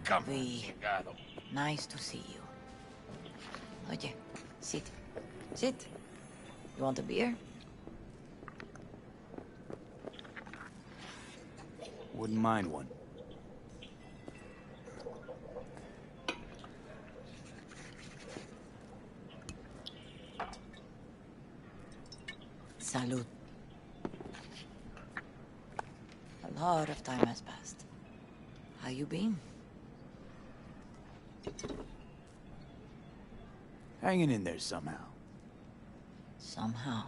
cama, V, chingado. nice to see you. Oye, sit. Sit. You want a beer? Wouldn't mind one. Salud. A lot of time has passed. How you been? Hanging in there somehow. Somehow.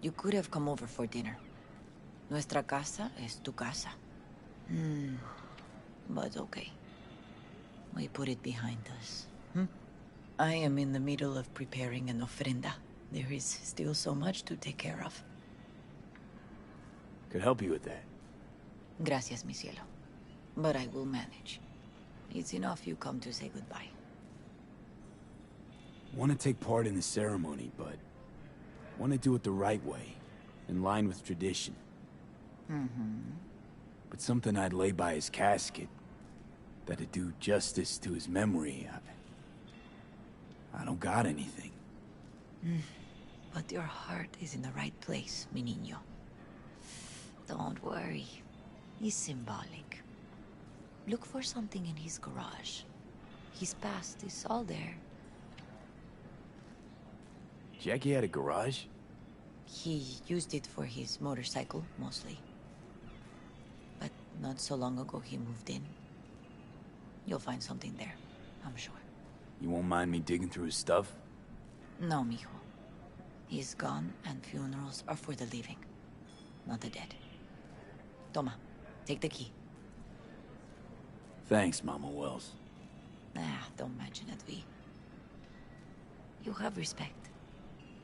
You could have come over for dinner. Nuestra casa es tu casa. But okay. We put it behind us. I am in the middle of preparing an ofrenda. There is still so much to take care of. Could help you with that. Gracias, mi cielo. But I will manage. It's enough you come to say goodbye. Want to take part in the ceremony, but want to do it the right way, in line with tradition. But something I'd lay by his casket, that'd do justice to his memory. I don't got anything. But your heart is in the right place, mi niño. Don't worry. It's symbolic. Look for something in his garage. His past is all there. Jackie had a garage? He used it for his motorcycle, mostly. But not so long ago he moved in. You'll find something there, I'm sure. You won't mind me digging through his stuff? No, mijo. He's gone, and funerals are for the living, not the dead. Toma, take the key. Thanks, Mama Wells. Don't mention it, V. You have respect.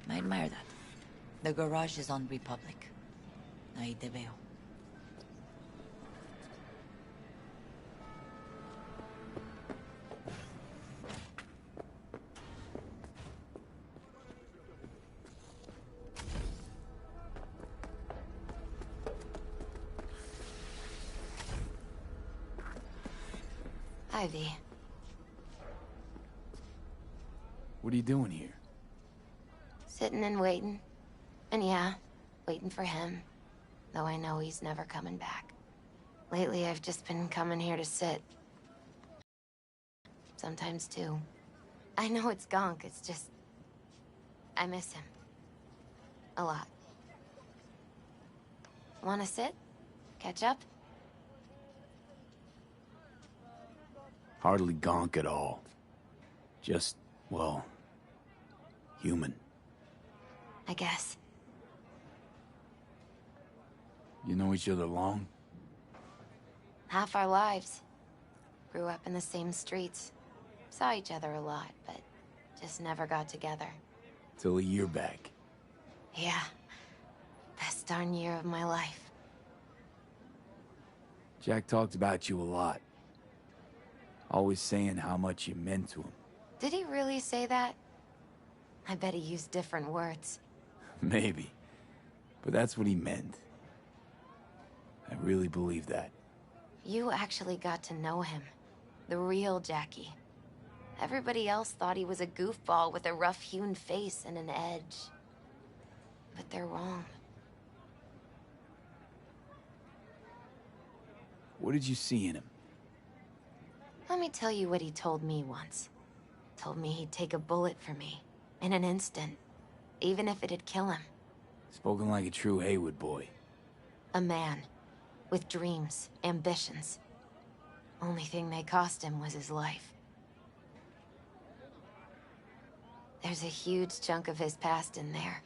I admire that. The garage is on Republic. Ahí te veo. Hi, V. What are you doing here? Sitting and waiting. And yeah, waiting for him. Though I know he's never coming back. Lately, I've just been coming here to sit. Sometimes, too. I know it's gonk, it's just... I miss him. A lot. Wanna sit? Catch up? Hardly gonk at all. Just, well, human. I guess. You know each other long? Half our lives. Grew up in the same streets. Saw each other a lot, but just never got together. Till a year back. Yeah. Best darn year of my life. Jack talked about you a lot. Always saying how much you meant to him. Did he really say that? I bet he used different words. Maybe. But that's what he meant. I really believe that. You actually got to know him. The real Jackie. Everybody else thought he was a goofball with a rough-hewn face and an edge. But they're wrong. What did you see in him? Let me tell you what he told me once. Told me he'd take a bullet for me. In an instant. Even if it'd kill him. Spoken like a true Haywood boy. A man. With dreams, ambitions. Only thing they cost him was his life. There's a huge chunk of his past in there.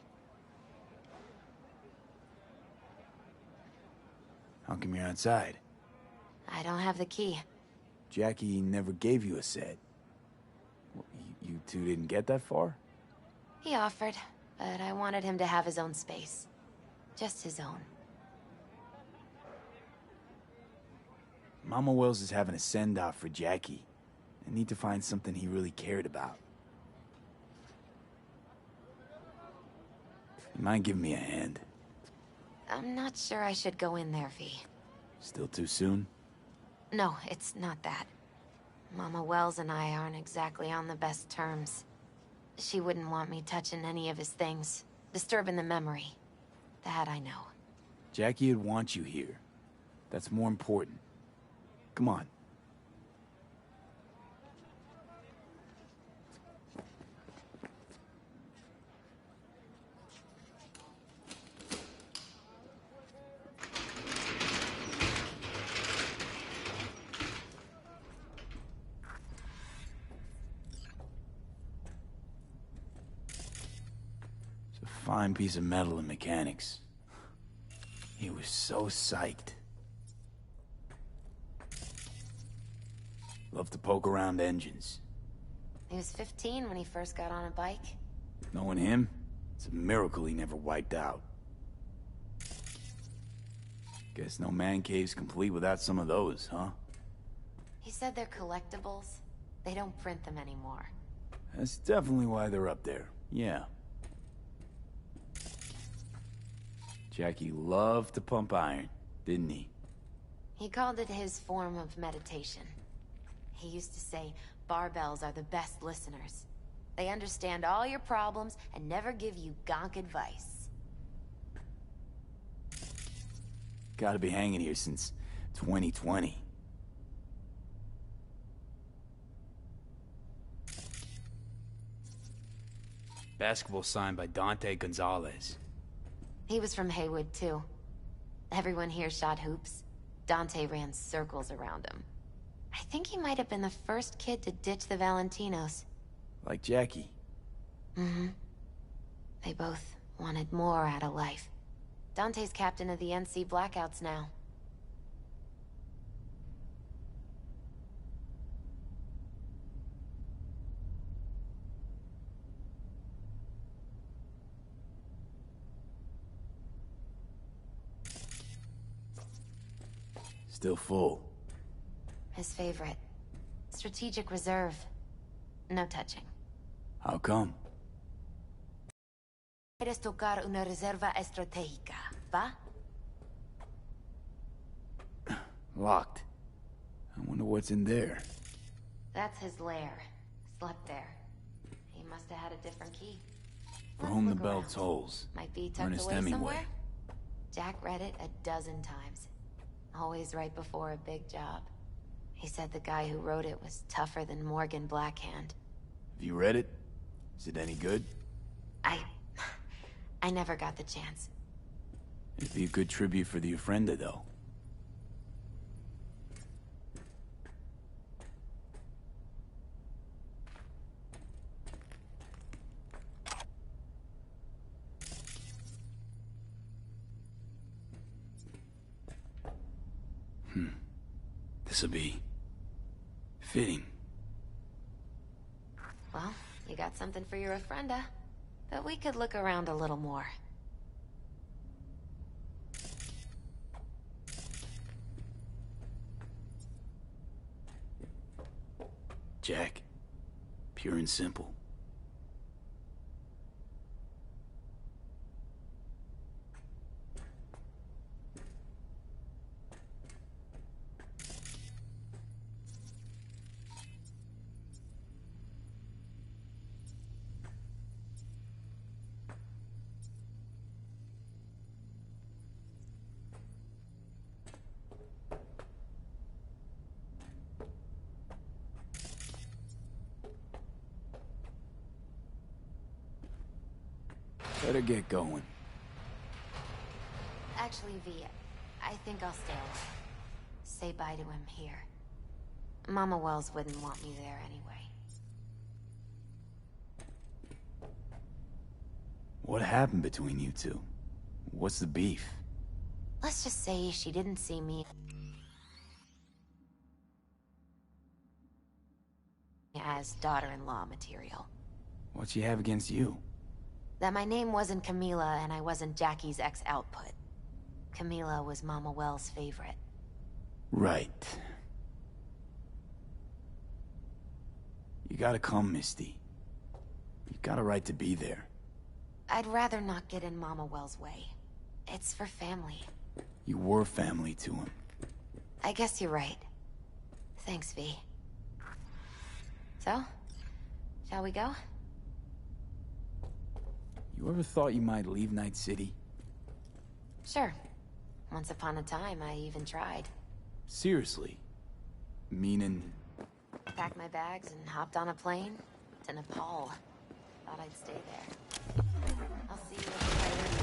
How come you're outside? I don't have the key. Jackie never gave you a set. You two didn't get that far? He offered, but I wanted him to have his own space. Just his own. Mama Wells is having a send-off for Jackie. I need to find something he really cared about. You mind giving me a hand? I'm not sure I should go in there, V. Still too soon? No, it's not that. Mama Wells and I aren't exactly on the best terms. She wouldn't want me touching any of his things, disturbing the memory. That I know. Jackie would want you here. That's more important. Come on. It's a fine piece of metal in mechanics. He was so psyched. Loved to poke around engines. He was 15 when he first got on a bike. Knowing him, it's a miracle he never wiped out. Guess no man cave's complete without some of those, huh? He said they're collectibles. They don't print them anymore. That's definitely why they're up there, yeah. Jackie loved to pump iron, didn't he? He called it his form of meditation. He used to say, barbells are the best listeners. They understand all your problems and never give you gonk advice. Gotta be hanging here since 2020. Basketball signed by Dante Gonzalez. He was from Haywood, too. Everyone here shot hoops. Dante ran circles around him. I think he might have been the first kid to ditch the Valentinos. Like Jackie. Mm-hmm. They both wanted more out of life. Dante's captain of the NC Blackouts now. Still full. His favorite. Strategic reserve. No touching. How come? ¿Quieres tocar una reserva estratégica, va? Locked. I wonder what's in there. That's his lair. Slept there. He must have had a different key. For Let's whom the look bell around. tolls. Might be tucked Ernest away Hemingway. somewhere. Jack read it a dozen times. Always right before a big job. He said the guy who wrote it was tougher than Morgan Blackhand. Have you read it? Is it any good? I never got the chance. It'd be a good tribute for the Ofrenda, though. This'll be fitting. Well, you got something for your Ofrenda. But we could look around a little more. Jack. Pure and simple. Better get going. Actually, V, I think I'll stay away. Say bye to him here. Mama Wells wouldn't want me there anyway. What happened between you two? What's the beef? Let's just say she didn't see me as daughter-in-law material. What'd she have against you? That my name wasn't Camila and I wasn't Jackie's ex-output. Camila was Mama Wells' favorite. Right. You gotta come, Misty. You got a right to be there. I'd rather not get in Mama Wells' way. It's for family. You were family to him. I guess you're right. Thanks, V. So, shall we go? You ever thought you might leave Night City? Sure. Once upon a time, I even tried. Seriously? Meaning... Packed my bags and hopped on a plane to Nepal. Thought I'd stay there. I'll see you at the priority.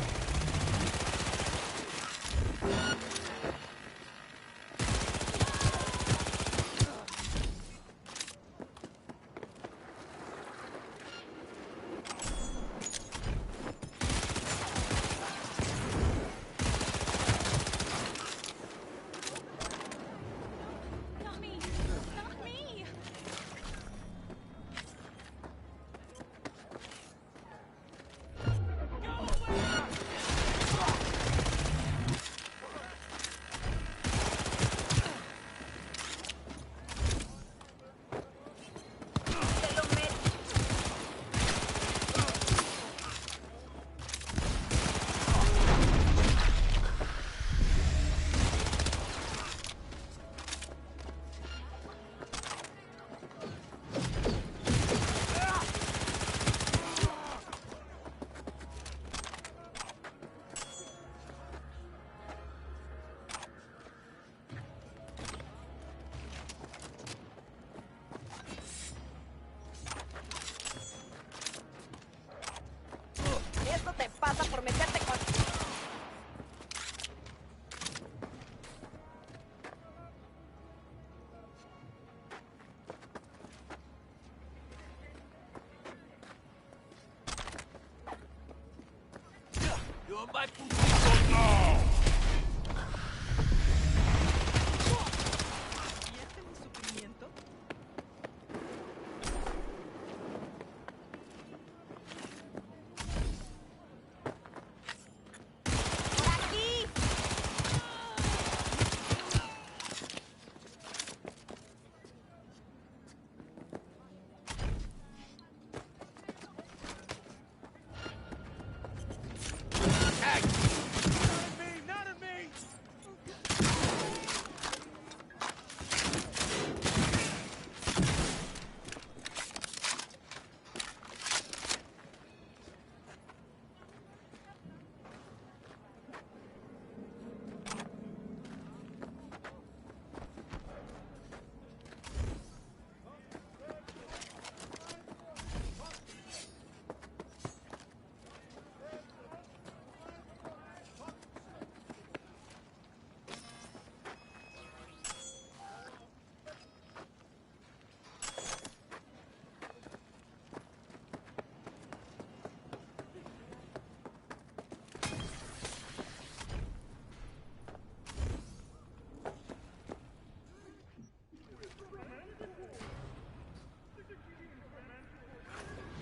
pasa por meterte con... You're my putito now!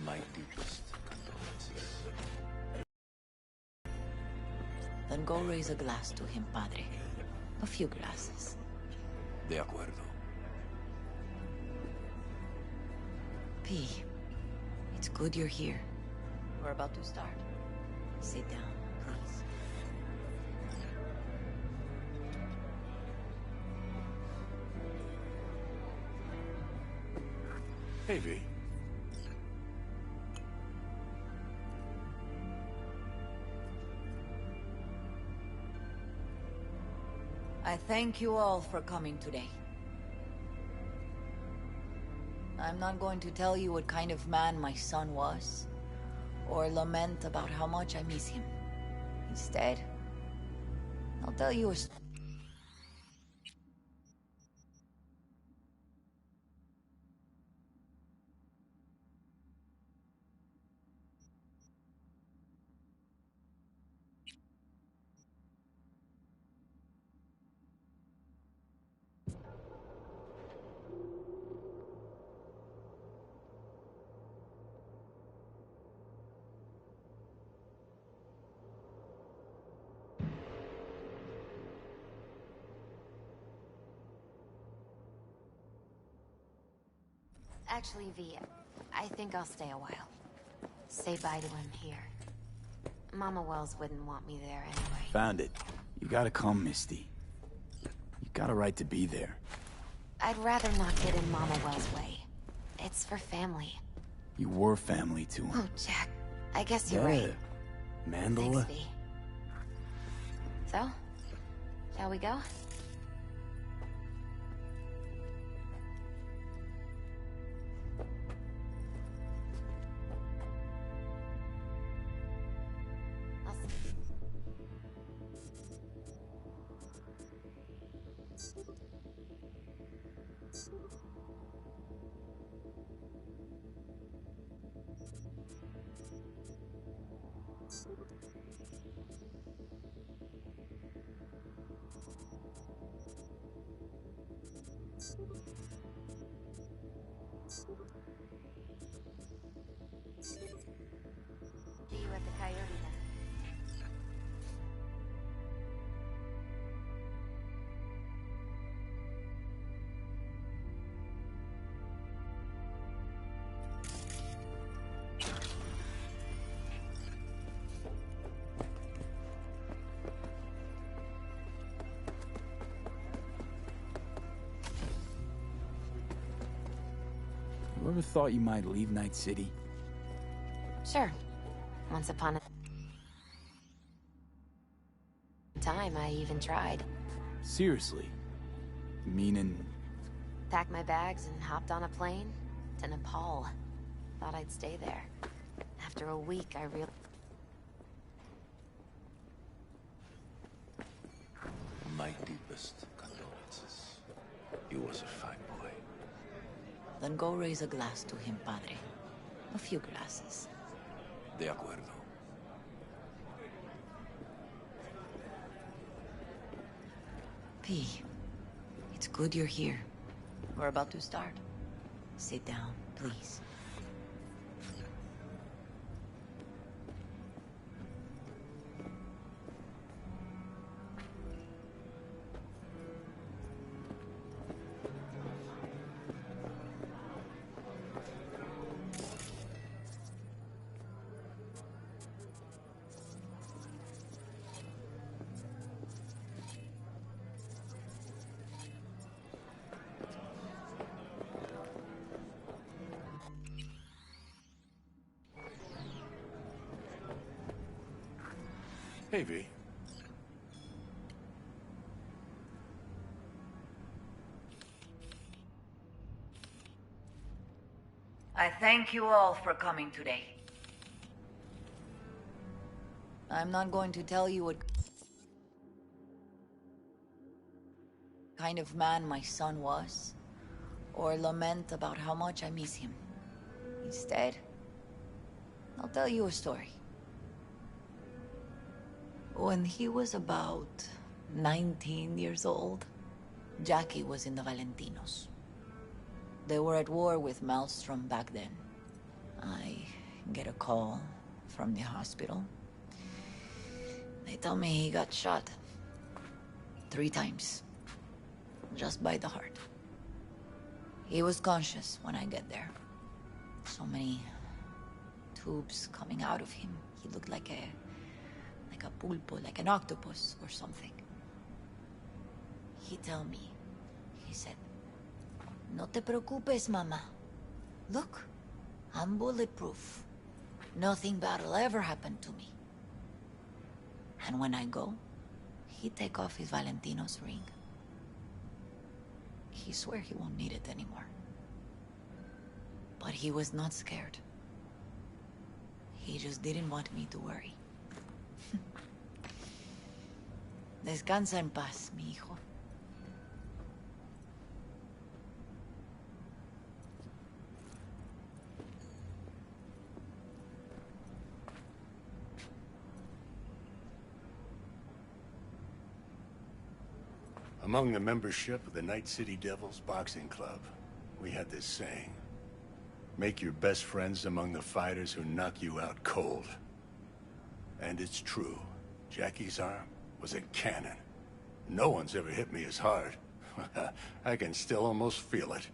My deepest condolences. Then go raise a glass to him, Padre. A few glasses. De acuerdo. P, it's good you're here. We're about to start. Sit down, please. Hey, V. I thank you all for coming today. I'm not going to tell you what kind of man my son was, or lament about how much I miss him. Instead, I'll tell you a story. Actually, V, I think I'll stay a while. Say bye to him here. Mama Wells wouldn't want me there anyway. Found it. You gotta come, Misty. You got a right to be there. I'd rather not get in Mama Wells' way. It's for family. You were family to him. Oh, Jack. I guess you're right. Mandala. Thanks, V. So, shall we go? I'll see. See you at the Coyote then. You ever thought you might leave Night City? Sure. Once upon a time, I even tried. Seriously? Meaning... Packed my bags and hopped on a plane to Nepal. Thought I'd stay there. After a week, I realized... My deepest condolences. He was a fine boy. Then go raise a glass to him, padre. A few glasses. De acuerdo. P, it's good you're here. We're about to start. Sit down, please. Hey, V. I thank you all for coming today. I'm not going to tell you what kind of man my son was, or lament about how much I miss him. Instead, I'll tell you a story. When he was about 19 years old, Jackie was in the Valentinos. They were at war with Maelstrom back then. I get a call from the hospital. They tell me he got shot 3 times, just by the heart. He was conscious when I get there. So many tubes coming out of him. He looked like a pulpo, like an octopus or something. He tell me, he said, "No te preocupes, mama. Look, I'm bulletproof. Nothing bad will ever happen to me." And when I go, he take off his Valentino's ring. He swear he won't need it anymore. But he was not scared. He just didn't want me to worry. Descansa en paz, mi hijo. Among the membership of the Night City Devils Boxing Club, we had this saying. Make your best friends among the fighters who knock you out cold. And it's true. Jackie's arm was a cannon. No one's ever hit me as hard. I can still almost feel it.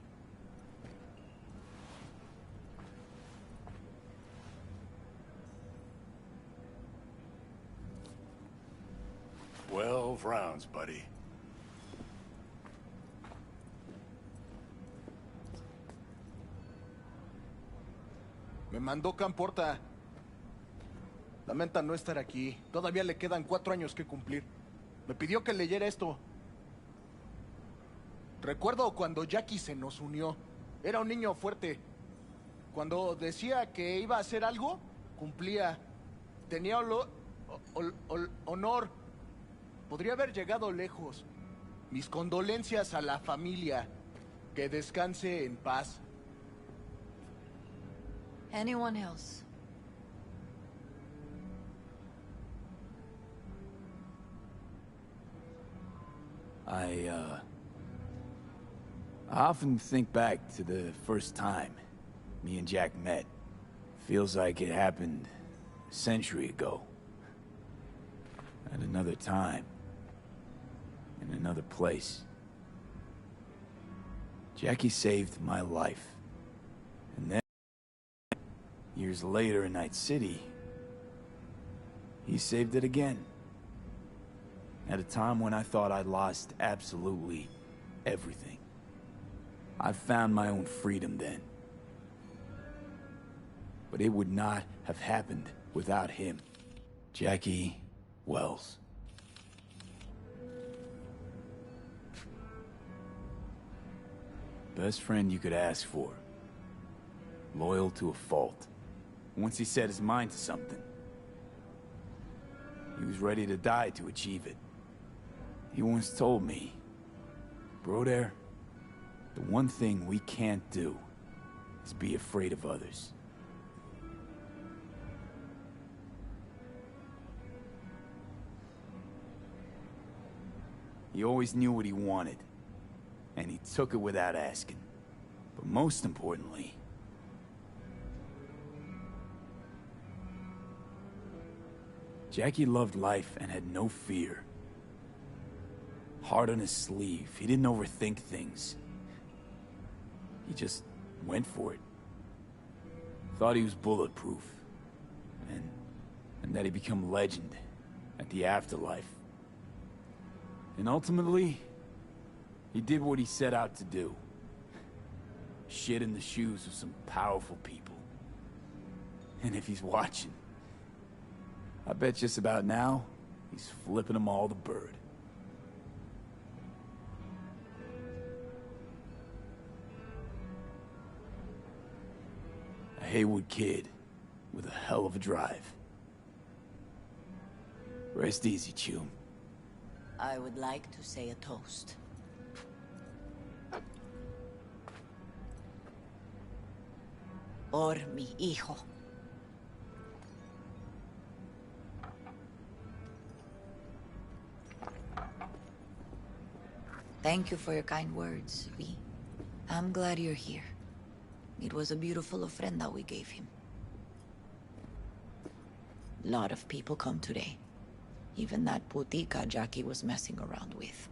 "12 rounds, buddy." Me mandó Camporta. Lamenta no estar aquí. Todavía le quedan 4 años que cumplir. Me pidió que leyera esto. Recuerdo cuando Jackie se nos unió. Era un niño fuerte. Cuando decía que iba a hacer algo, cumplía. Tenía honor. Podría haber llegado lejos. Mis condolencias a la familia. Que descanse en paz. Anyone else? I often think back to the first time me and Jack met. Feels like it happened a century ago. At another time. In another place. Jackie saved my life. And then, years later in Night City, he saved it again. At a time when I thought I'd lost absolutely everything. I found my own freedom then. But it would not have happened without him. Jackie Wells. Best friend you could ask for. Loyal to a fault. Once he set his mind to something, he was ready to die to achieve it. He once told me, Broder, the one thing we can't do is be afraid of others. He always knew what he wanted, and he took it without asking. But most importantly, Jackie loved life and had no fear. Heart on his sleeve, he didn't overthink things. He just went for it. Thought he was bulletproof. And that he'd become legend at the afterlife. And ultimately, he did what he set out to do. Shit in the shoes of some powerful people. And if he's watching, I bet just about now, he's flipping them all the bird. A Haywood kid with a hell of a drive. Rest easy, Chum. I would like to say a toast. Por mi hijo. Thank you for your kind words, V. I'm glad you're here. It was a beautiful ofrenda we gave him. A lot of people come today. Even that putica Jackie was messing around with.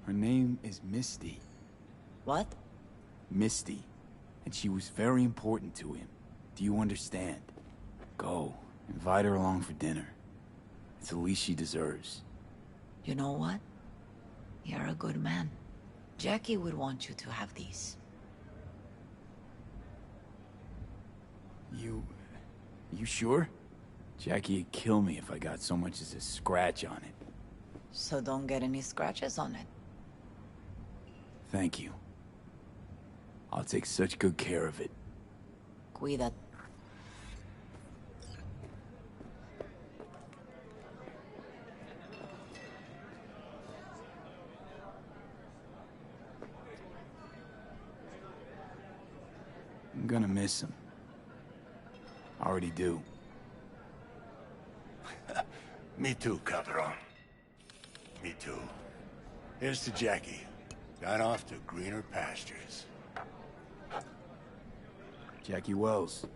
Her name is Misty. What? Misty. And she was very important to him. Do you understand? Go. Invite her along for dinner. It's the least she deserves. You know what? You're a good man. Jackie would want you to have these. You sure? Jackie'd kill me if I got so much as a scratch on it. So don't get any scratches on it. Thank you. I'll take such good care of it. Cuida. I'm gonna miss him. I already do. Me too, Cabron. Me too. Here's to Jackie. Gone off to greener pastures. Jackie Wells.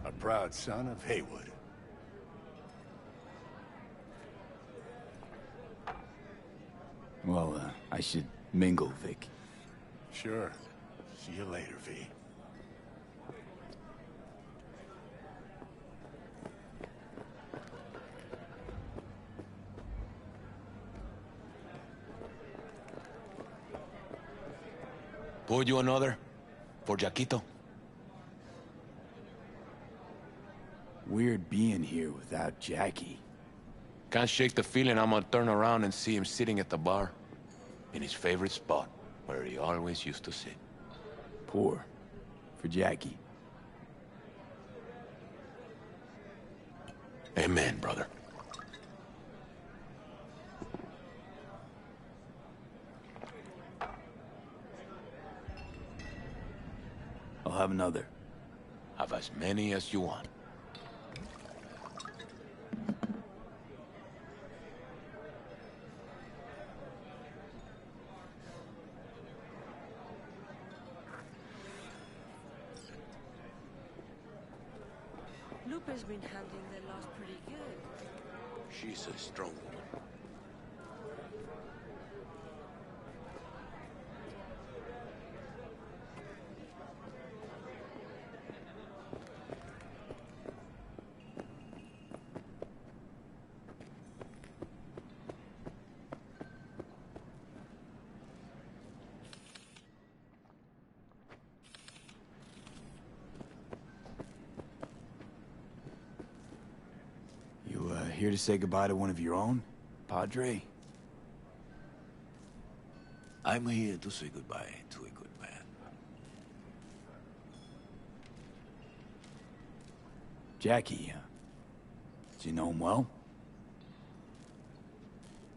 A proud son of Haywood. Well, I should mingle, Vic. Sure. See you later, V. Pour you another? For Jaquito? Weird being here without Jackie. Can't shake the feeling I'm gonna turn around and see him sitting at the bar. In his favorite spot, where he always used to sit. Pour. For Jackie. Amen, brother. I'll have another. Have as many as you want. Lupe's been handling their loss pretty good. She's a strong woman. Here to say goodbye to one of your own, Padre? I'm here to say goodbye to a good man. Jackie, do you know him well?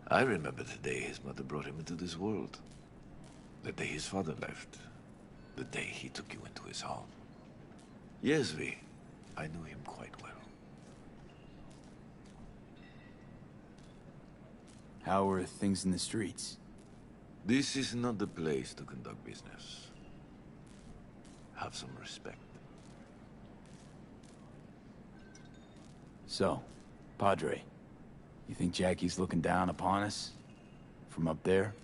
I remember the day his mother brought him into this world. The day his father left. The day he took you into his home. Yes, V. I knew him quite well. How are things in the streets? This is not the place to conduct business. Have some respect. So, Padre, you think Jackie's looking down upon us? From up there?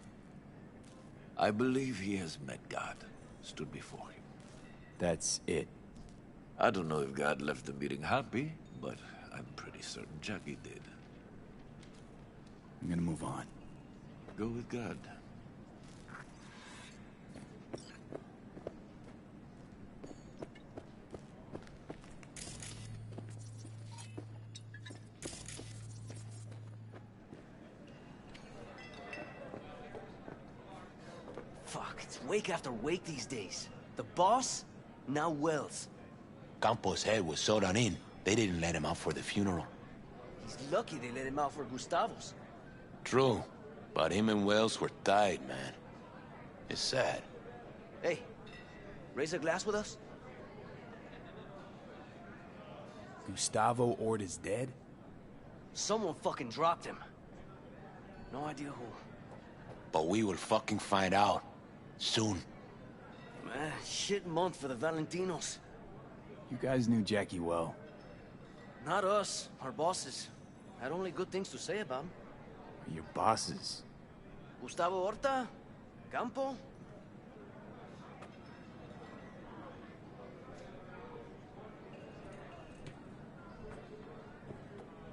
I believe he has met God, stood before him. That's it. I don't know if God left the meeting happy, but I'm pretty certain Jackie did. I'm gonna move on. Go with God. Fuck, it's wake after wake these days. The boss, now Wells. Campos' head was sewed on in. They didn't let him out for the funeral. He's lucky they let him out for Gustavo's. True, but him and Wells were tied, man. It's sad. Hey, raise a glass with us? Gustavo Ord is dead? Someone fucking dropped him. No idea who. But we will fucking find out. Soon. Man, shit month for the Valentinos. You guys knew Jackie well. Not us, our bosses. Had only good things to say about him. Your bosses. Gustavo Horta, Campo.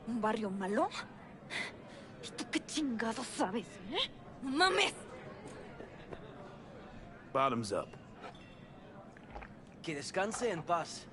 ¿Un barrio malo? ¿Y tú qué chingados sabes, eh? ¡No mames! Bottoms up. Que descanse en paz.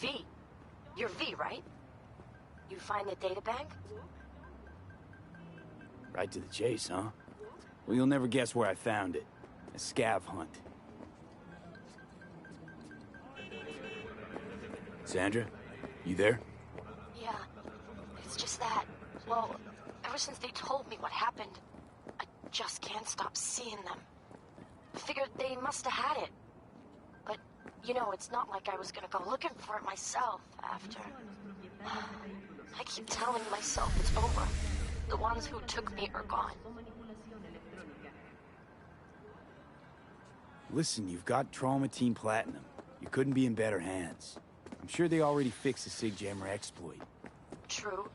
V. You're V, right? You find the databank? Right to the chase, huh? Well, you'll never guess where I found it. A scav hunt. Sandra, you there? Yeah. It's just that. Well, ever since they told me what happened, I just can't stop seeing them. I figured they must have had it. But, you know, it's not like I was gonna go looking for it myself after. I keep telling myself it's over. The ones who took me are gone. Listen, you've got Trauma Team Platinum. You couldn't be in better hands. I'm sure they already fixed the Sig Jammer exploit. True.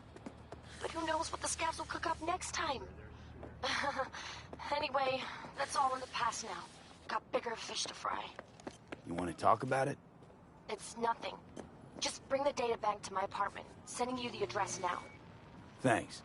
But who knows what the scavs will cook up next time? Anyway, that's all in the past now. Got bigger fish to fry. You want to talk about it? It's nothing. Just bring the data bank to my apartment. Sending you the address now. Thanks.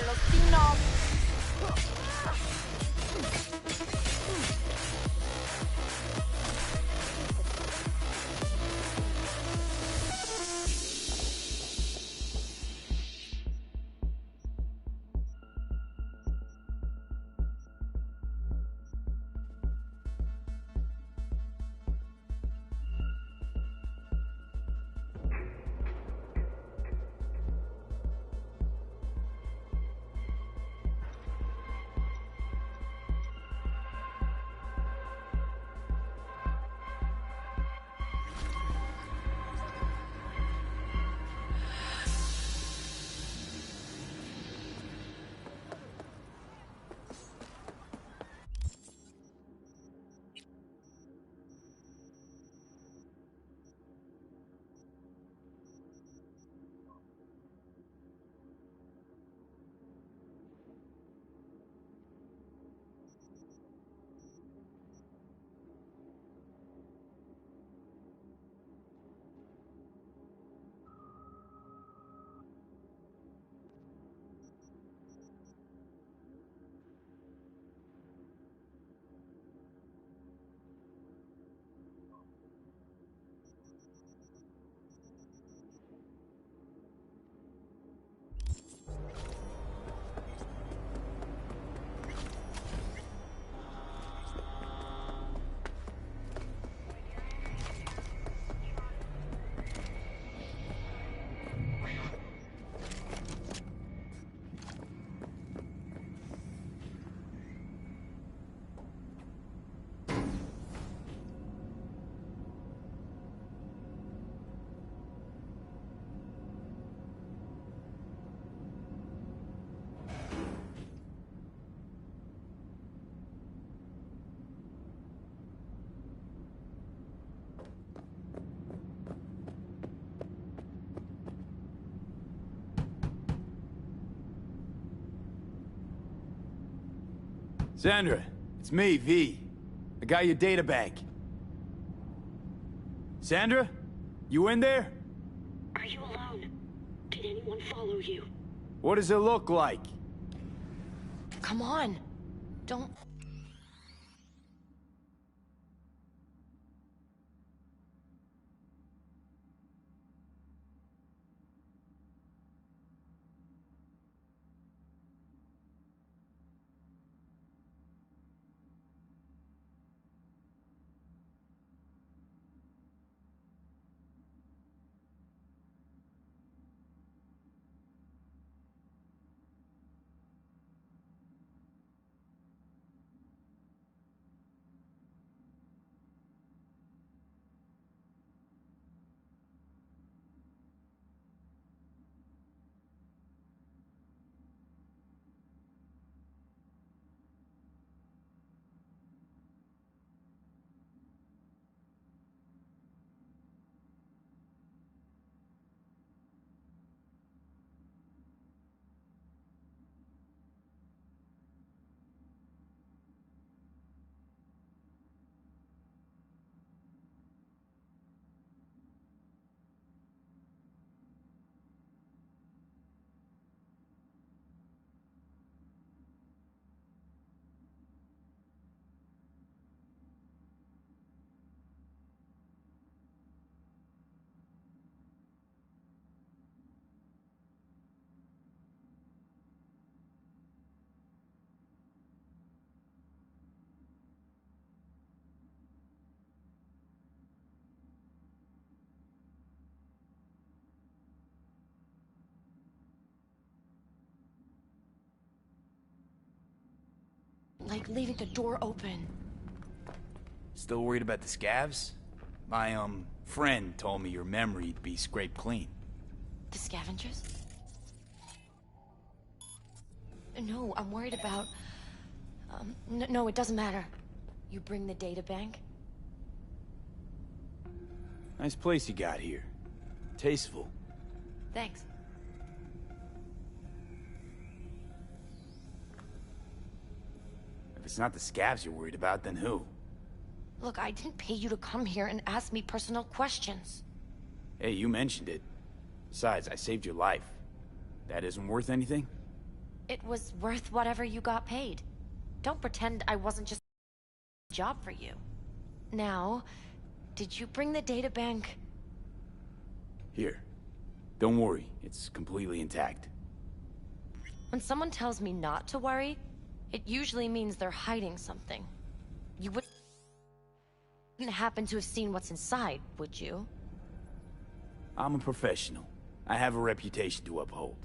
los pinos. Sandra, it's me, V. I got your data bank. Sandra? You in there? Are you alone? Did anyone follow you? What does it look like? Come on. Don't... Like leaving the door open. Still worried about the scavs? My, friend told me your memory'd be scraped clean. The scavengers? No, I'm worried about... no, it doesn't matter. You bring the data bank? Nice place you got here. Tasteful. Thanks. If it's not the scavs you're worried about, then who? Look, I didn't pay you to come here and ask me personal questions. Hey, you mentioned it. Besides, I saved your life. That isn't worth anything? it was worth whatever you got paid. Don't pretend I wasn't just a job for you. Now, did you bring the databank? Here. Don't worry, it's completely intact. When someone tells me not to worry, it usually means they're hiding something. You wouldn't happen to have seen what's inside, would you? I'm a professional. I have a reputation to uphold.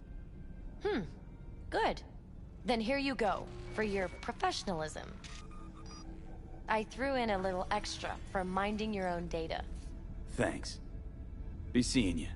Good. Then here you go, for your professionalism. I threw in a little extra for minding your own data. Thanks. Be seeing you.